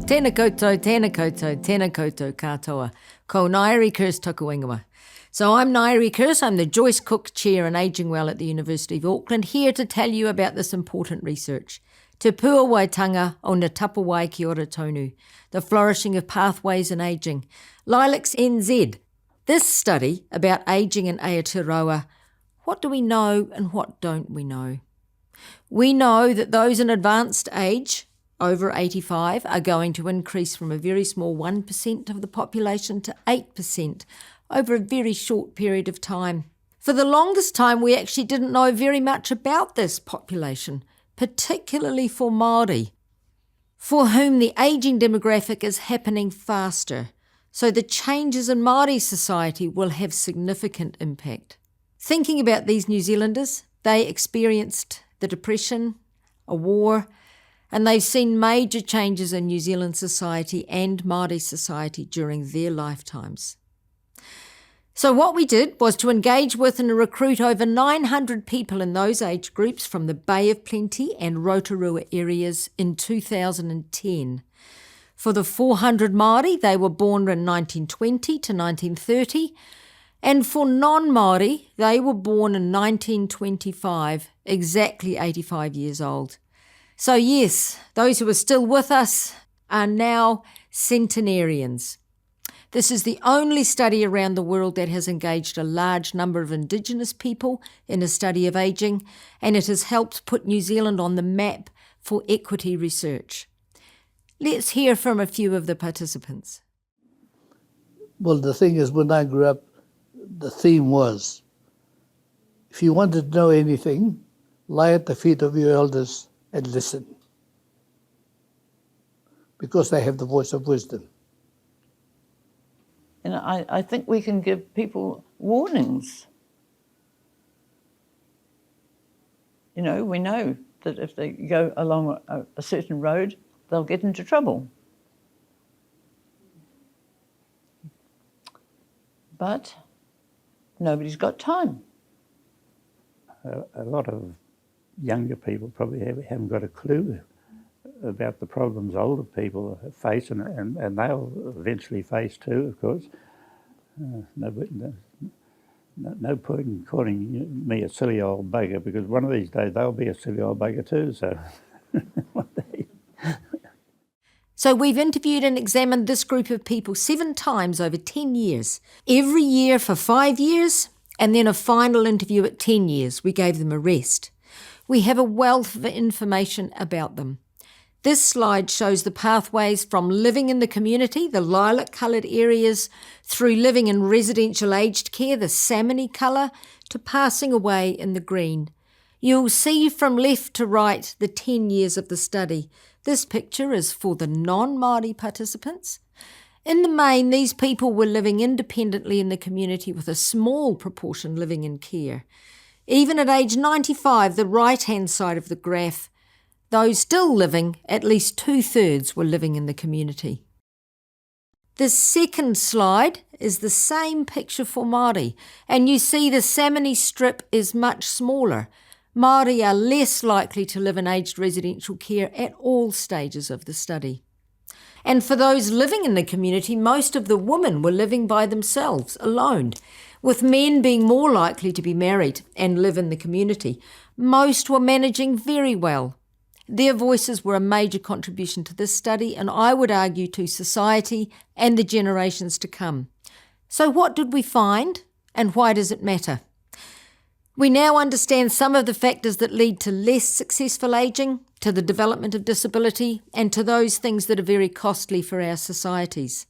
Tēnā koutou, tēnā koutou, tēnā koutou katoa. Ko Ngaire Kerse taku ingoa. So I'm Ngaire Kerse, I'm the Joyce Cook Chair in Ageing Well at the University of Auckland, here to tell you about this important research. Te Puawaitanga o na Tapawai ki ora tonu, the flourishing of pathways in ageing. Lilacs NZ. This study about ageing in Aotearoa, what do we know and what don't we know? We know that those in advanced age, over 85, are going to increase from a very small 1% of the population to 8% over a very short period of time. For the longest time, we actually didn't know very much about this population, particularly for Māori, for whom the ageing demographic is happening faster. So the changes in Māori society will have significant impact. Thinking about these New Zealanders, they experienced the Depression, a war, and they've seen major changes in New Zealand society and Māori society during their lifetimes. So what we did was to engage with and recruit over 900 people in those age groups from the Bay of Plenty and Rotorua areas in 2010. For the 400 Māori, they were born in 1920 to 1930, and for non-Māori, they were born in 1925, exactly 85 years old. So yes, those who are still with us are now centenarians. This is the only study around the world that has engaged a large number of Indigenous people in a study of ageing, and it has helped put New Zealand on the map for equity research. Let's hear from a few of the participants. Well, the thing is, when I grew up, the theme was, if you wanted to know anything, lie at the feet of your elders and listen, because they have the voice of wisdom. And I think we can give people warnings. You know, we know that if they go along a certain road, they'll get into trouble. But nobody's got time. A lot of younger people probably haven't got a clue about the problems older people face, and they'll eventually face too, of course. No point in calling me a silly old bugger, because one of these days they'll be a silly old bugger too, so one day. So we've interviewed and examined this group of people 7 times over 10 years. Every year for 5 years, and then a final interview at 10 years. We gave them a rest. We have a wealth of information about them. This slide shows the pathways from living in the community, the lilac-coloured areas, through living in residential aged care, the salmony colour, to passing away in the green. You'll see from left to right the 10 years of the study. This picture is for the non-Māori participants. In the main, these people were living independently in the community, with a small proportion living in care. Even at age 95, the right-hand side of the graph, those still living, at least 2/3 were living in the community. The second slide is the same picture for Māori, and you see the salmony strip is much smaller. Māori are less likely to live in aged residential care at all stages of the study. And for those living in the community, most of the women were living by themselves, alone, with men being more likely to be married and live in the community. Most were managing very well. Their voices were a major contribution to this study, and I would argue to society and the generations to come. So what did we find, and why does it matter? We now understand some of the factors that lead to less successful ageing, to the development of disability, and to those things that are very costly for our societies.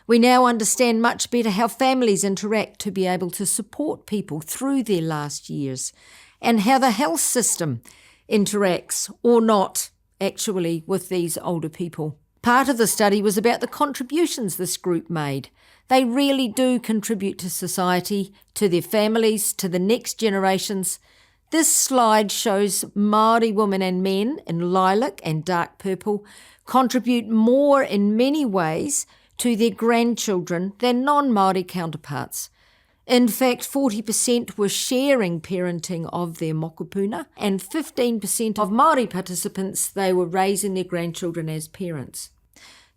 We now understand much better how families interact to be able to support people through their last years, and how the health system interacts, or not, actually, with these older people. Part of the study was about the contributions this group made. They really do contribute to society, to their families, to the next generations. This slide shows Māori women and men in lilac and dark purple contribute more in many ways to their grandchildren than non-Māori counterparts. In fact, 40% were sharing parenting of their mokopuna, and 15% of Māori participants, they were raising their grandchildren as parents.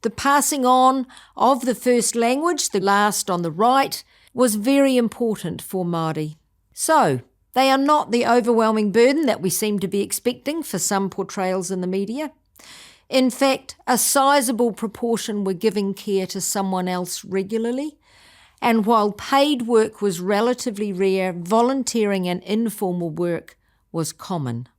The passing on of the first language, the last on the right, was very important for Māori. So, they are not the overwhelming burden that we seem to be expecting for some portrayals in the media. In fact, a sizable proportion were giving care to someone else regularly, and while paid work was relatively rare, volunteering and informal work was common.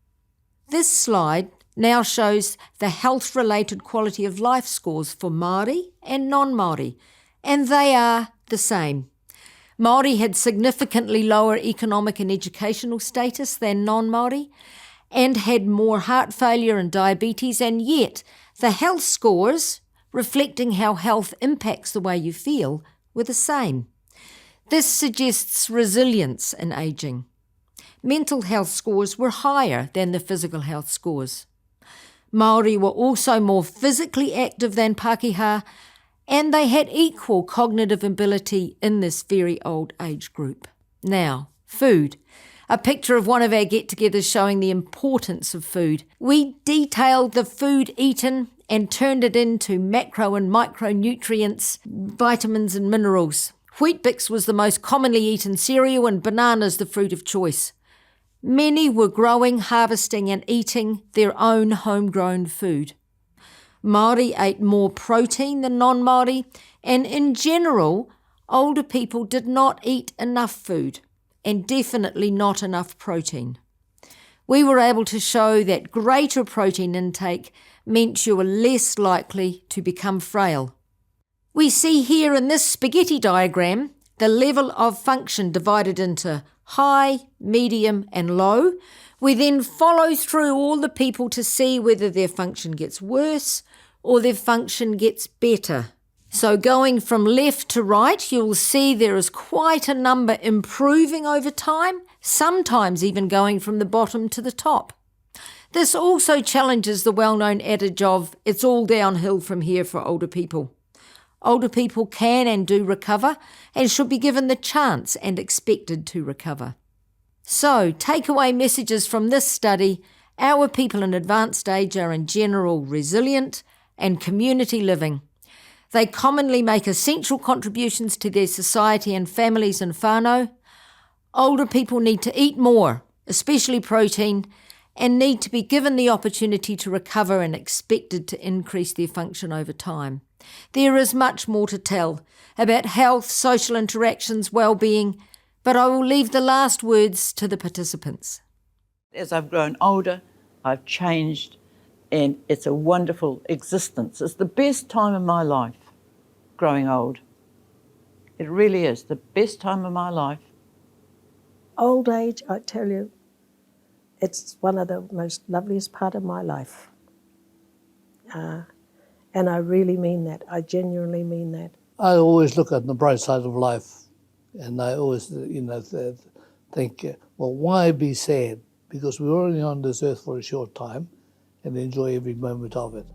This slide now shows the health-related quality of life scores for Māori and non-Māori, and they are the same. Māori had significantly lower economic and educational status than non-Māori, and had more heart failure and diabetes, and yet the health scores, reflecting how health impacts the way you feel, were the same. This suggests resilience in ageing. Mental health scores were higher than the physical health scores. Māori were also more physically active than Pākehā, and they had equal cognitive ability in this very old age group. Now, food. A picture of one of our get-togethers showing the importance of food. We detailed the food eaten and turned it into macro and micronutrients, vitamins and minerals. Wheat Bix was the most commonly eaten cereal, and bananas the fruit of choice. Many were growing, harvesting and eating their own homegrown food. Māori ate more protein than non-Māori, and in general, older people did not eat enough food, and definitely not enough protein. We were able to show that greater protein intake meant you were less likely to become frail. We see here in this spaghetti diagram the level of function divided into high, medium and low. We then follow through all the people to see whether their function gets worse or their function gets better. So going from left to right, you'll see there is quite a number improving over time, sometimes even going from the bottom to the top. This also challenges the well-known adage of, it's all downhill from here for older people. Older people can and do recover and should be given the chance and expected to recover. So, takeaway messages from this study: our people in advanced age are in general resilient and community living. They commonly make essential contributions to their society and families and whānau. Older people need to eat more, especially protein, and need to be given the opportunity to recover and expected to increase their function over time. There is much more to tell about health, social interactions, well-being, but I will leave the last words to the participants. As I've grown older, I've changed, and it's a wonderful existence. It's the best time of my life, growing old. It really is the best time of my life. Old age, I tell you, it's one of the most loveliest part of my life. And I really mean that. I genuinely mean that. I always look at the bright side of life, and I always, think, well, why be sad? Because we're only on this earth for a short time, and enjoy every moment of it.